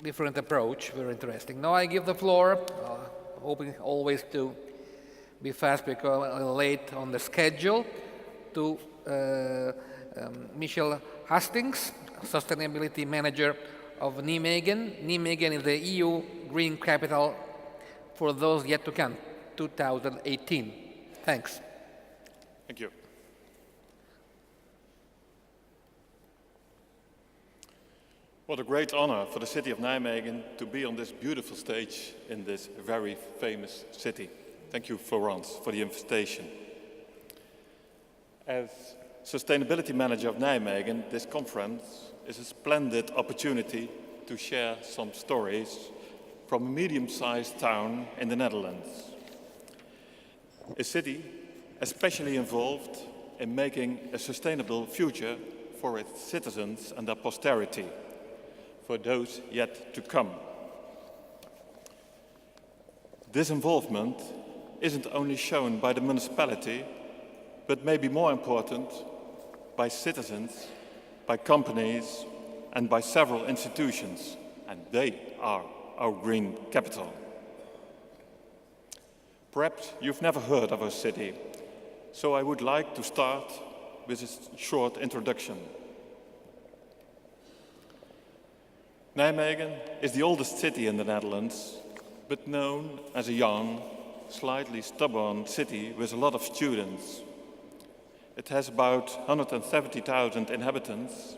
different approach, very interesting. Now I give the floor, hoping always to be fast because I'm late on the schedule, to Michiel Hustinx, Sustainability Manager of Nijmegen. Nijmegen is the EU Green Capital for those yet to come, 2018. Thanks. Thank you. What a great honor for the city of Nijmegen to be on this beautiful stage in this very famous city. Thank you, Florence, for the invitation. As Sustainability Manager of Nijmegen, this conference is a splendid opportunity to share some stories from a medium-sized town in the Netherlands. A city especially involved in making a sustainable future for its citizens and their posterity, for those yet to come. This involvement isn't only shown by the municipality, but maybe more important, by citizens, by companies, and by several institutions, and they are our green capital. Perhaps you've never heard of our city, so I would like to start with a short introduction. Nijmegen is the oldest city in the Netherlands, but known as a young, slightly stubborn city with a lot of students. It has about 170,000 inhabitants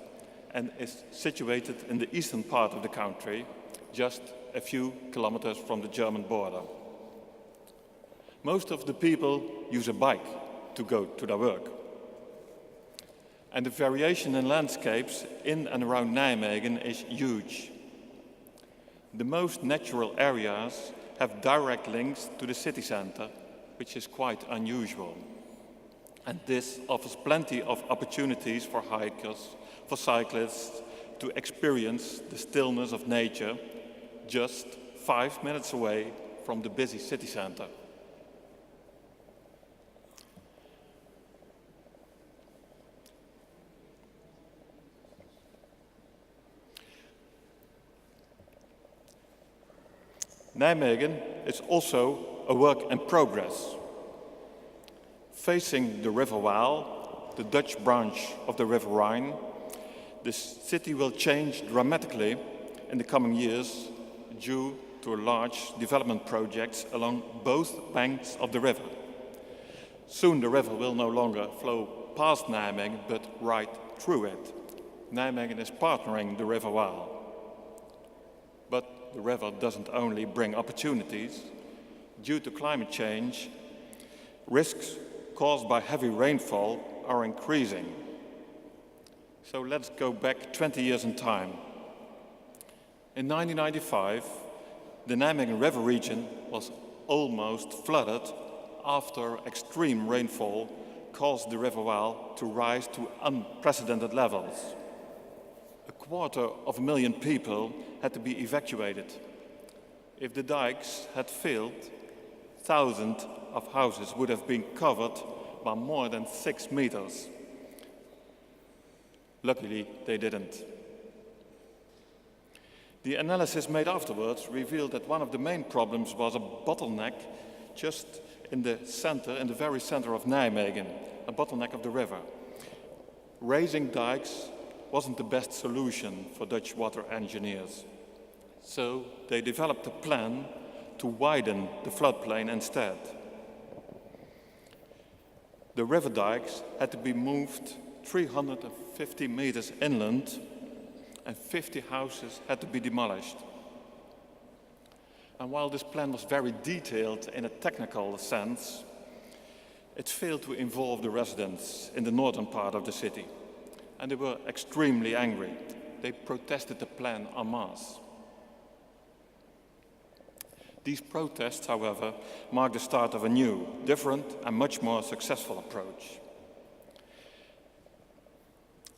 and is situated in the eastern part of the country, just a few kilometers from the German border. Most of the people use a bike to go to their work. And the variation in landscapes in and around Nijmegen is huge. The most natural areas have direct links to the city center, which is quite unusual. And this offers plenty of opportunities for hikers, for cyclists, to experience the stillness of nature just 5 minutes away from the busy city center. Nijmegen is also a work in progress. Facing the River Waal, the Dutch branch of the River Rhine, the city will change dramatically in the coming years due to large development projects along both banks of the river. Soon the river will no longer flow past Nijmegen, but right through it. Nijmegen is partnering the River Waal. But the river doesn't only bring opportunities. Due to climate change, risks caused by heavy rainfall are increasing. So let's go back 20 years in time. In 1995, the Nijmegen River region was almost flooded after extreme rainfall caused the River Waal to rise to unprecedented levels. 250,000 people had to be evacuated. If the dikes had failed, thousands of houses would have been covered by more than 6 meters. Luckily, they didn't. The analysis made afterwards revealed that one of the main problems was a bottleneck just in the center, in the very center of Nijmegen, a bottleneck of the river. Raising dikes wasn't the best solution for Dutch water engineers. So they developed a plan to widen the floodplain instead. The river dikes had to be moved 350 meters inland and 50 houses had to be demolished. And while this plan was very detailed in a technical sense, it failed to involve the residents in the northern part of the city. And they were extremely angry. They protested the plan en masse. These protests, however, marked the start of a new, different and much more successful approach.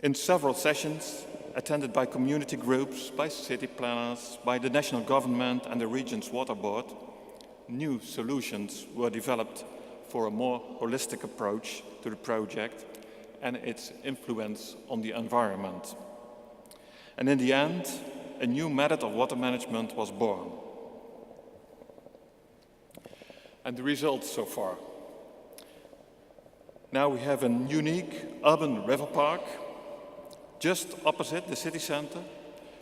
In several sessions, attended by community groups, by city planners, by the national government and the region's water board, new solutions were developed for a more holistic approach to the project and its influence on the environment. And in the end, a new method of water management was born. And the results so far. Now we have a unique urban river park just opposite the city center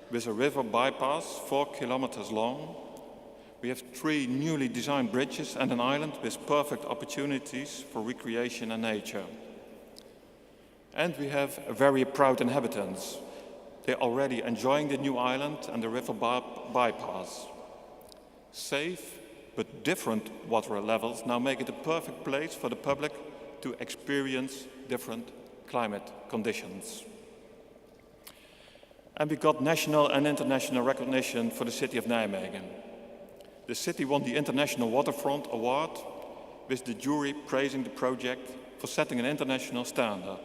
with a river bypass 4 kilometers long. We have 3 newly designed bridges and an island with perfect opportunities for recreation and nature. And we have very proud inhabitants. They're already enjoying the new island and the river bypass. Safe but different water levels now make it a perfect place for the public to experience different climate conditions. And we got national and international recognition for the city of Nijmegen. The city won the International Waterfront Award, with the jury praising the project for setting an international standard.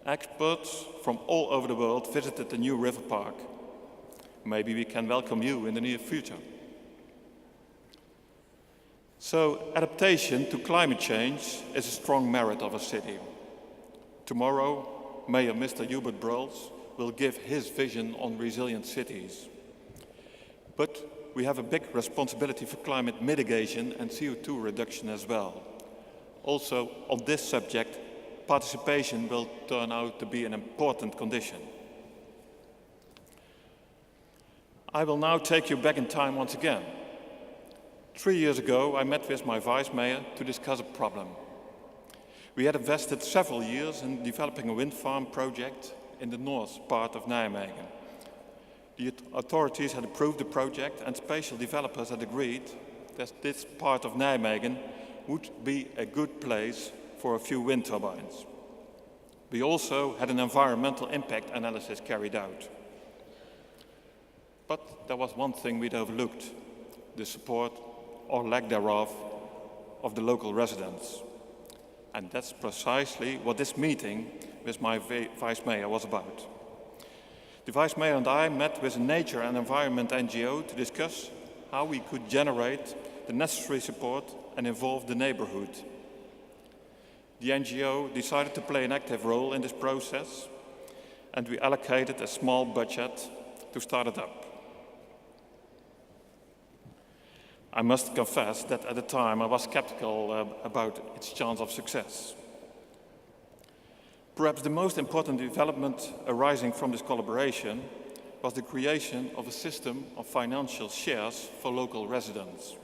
Experts from all over the world visited the new river park. Maybe we can welcome you in the near future. So, adaptation to climate change is a strong merit of a city. Tomorrow, Mayor Mr. Hubert Bruls will give his vision on resilient cities. But we have a big responsibility for climate mitigation and CO2 reduction as well. Also, on this subject, participation will turn out to be an important condition. I will now take you back in time once again. 3 years ago, I met with my vice mayor to discuss a problem. We had invested several years in developing a wind farm project in the north part of Nijmegen. The authorities had approved the project and spatial developers had agreed that this part of Nijmegen would be a good place for a few wind turbines. We also had an environmental impact analysis carried out. But there was one thing we'd overlooked: the support, or lack thereof, of the local residents. And that's precisely what this meeting with my vice mayor was about. The vice mayor and I met with a nature and environment NGO to discuss how we could generate the necessary support and involve the neighborhood. The NGO decided to play an active role in this process, and we allocated a small budget to start it up. I must confess that at the time I was skeptical about its chance of success. Perhaps the most important development arising from this collaboration was the creation of a system of financial shares for local residents.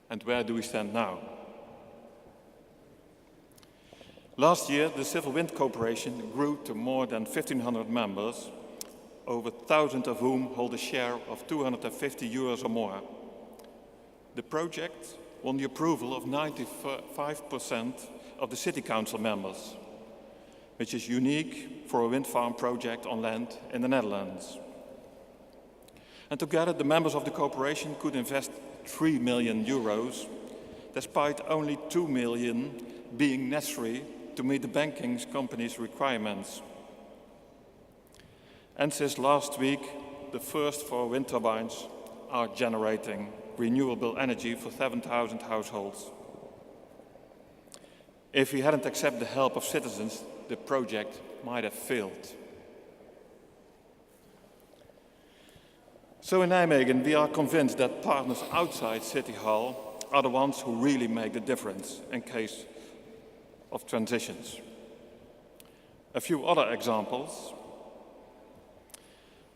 And where do we stand now? Last year, the Civil Wind Corporation grew to more than 1,500 members, over 1,000 of whom hold a share of €250 or more. The project won the approval of 95% of the City Council members, which is unique for a wind farm project on land in the Netherlands. And together, the members of the corporation could invest €3 million, despite only €2 million being necessary to meet the banking company's requirements. And since last week, the first 4 wind turbines are generating renewable energy for 7,000 households. If we hadn't accepted the help of citizens, the project might have failed. So in Nijmegen, we are convinced that partners outside City Hall are the ones who really make the difference in case of transitions. A few other examples.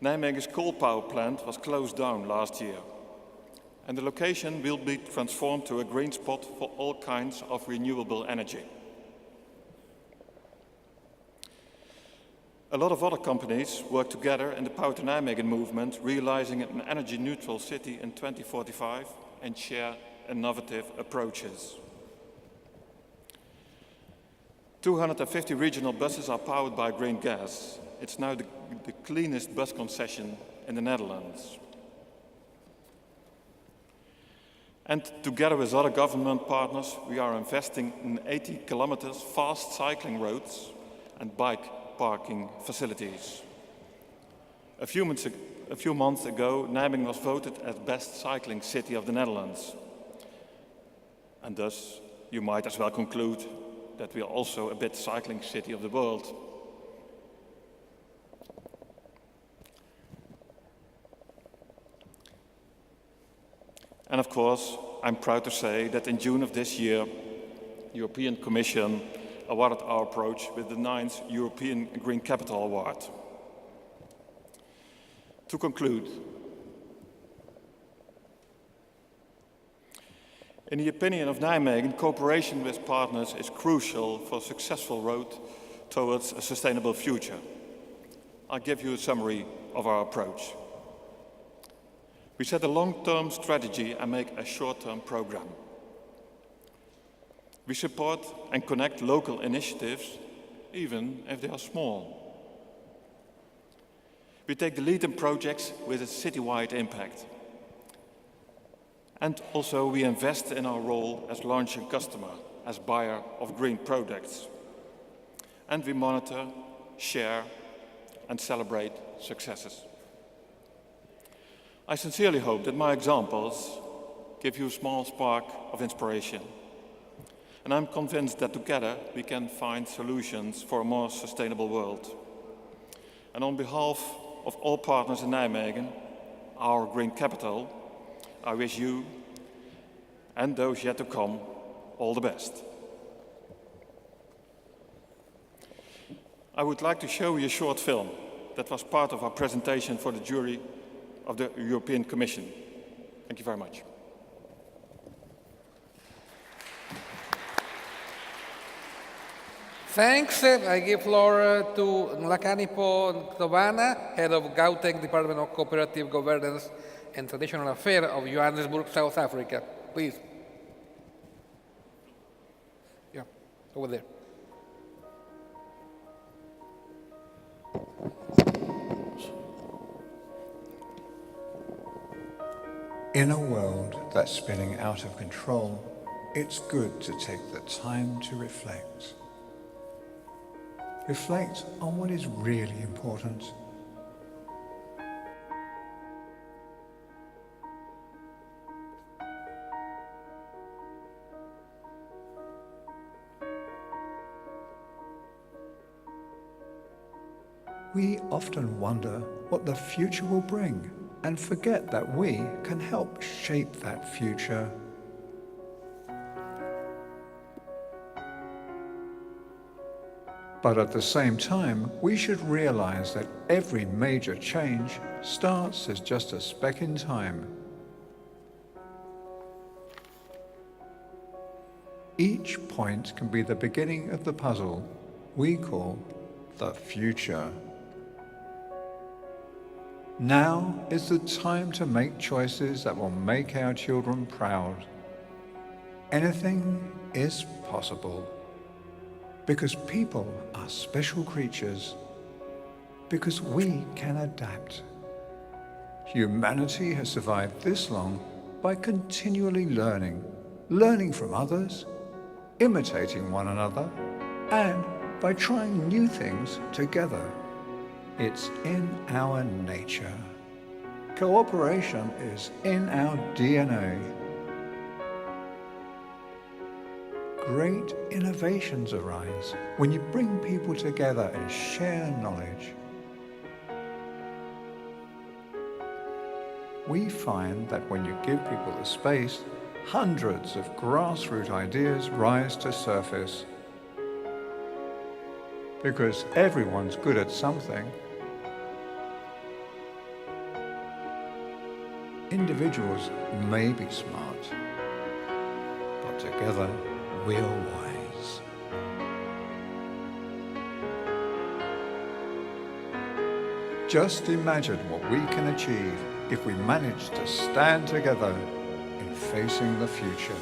Nijmegen's coal power plant was closed down last year, and the location will be transformed to a green spot for all kinds of renewable energy. A lot of other companies work together in the Power to Nijmegen movement, realizing an energy-neutral city in 2045 and share innovative approaches. 250 regional buses are powered by green gas. It's now the cleanest bus concession in the Netherlands. And together with other government partners, we are investing in 80 kilometers fast cycling roads and bike parking facilities. A few months ago, Nijmegen was voted as best cycling city of the Netherlands. And thus, you might as well conclude that we are also a bit cycling city of the world. And of course, I'm proud to say that in June of this year, the European Commission awarded our approach with the 9th European Green Capital Award. To conclude, in the opinion of Nijmegen, cooperation with partners is crucial for a successful road towards a sustainable future. I'll give you a summary of our approach. We set a long-term strategy and make a short-term program. We support and connect local initiatives, even if they are small. We take the lead in projects with a citywide impact. And also we invest in our role as launching customer, as buyer of green products. And we monitor, share, and celebrate successes. I sincerely hope that my examples give you a small spark of inspiration. And I'm convinced that together we can find solutions for a more sustainable world. And on behalf of all partners in Nijmegen, our Green Capital, I wish you and those yet to come all the best. I would like to show you a short film that was part of our presentation for the jury of the European Commission. Thank you very much. Thanks. I give floor to Nlakanipo Tovana, Head of Gauteng Department of Cooperative Governance and Traditional Affairs of Johannesburg, South Africa. Please. Yeah, over there. In a world that's spinning out of control, it's good to take the time to reflect. Reflect on what is really important. We often wonder what the future will bring and forget that we can help shape that future. But at the same time, we should realize that every major change starts as just a speck in time. Each point can be the beginning of the puzzle we call the future. Now is the time to make choices that will make our children proud. Anything is possible. Because people are special creatures. Because we can adapt. Humanity has survived this long by continually learning from others, imitating one another, and by trying new things together. It's in our nature. Cooperation is in our DNA. Great innovations arise when you bring people together and share knowledge. We find that when you give people the space, hundreds of grassroots ideas rise to surface. Because everyone's good at something. Individuals may be smart, but together we're wise. Just imagine what we can achieve if we manage to stand together in facing the future.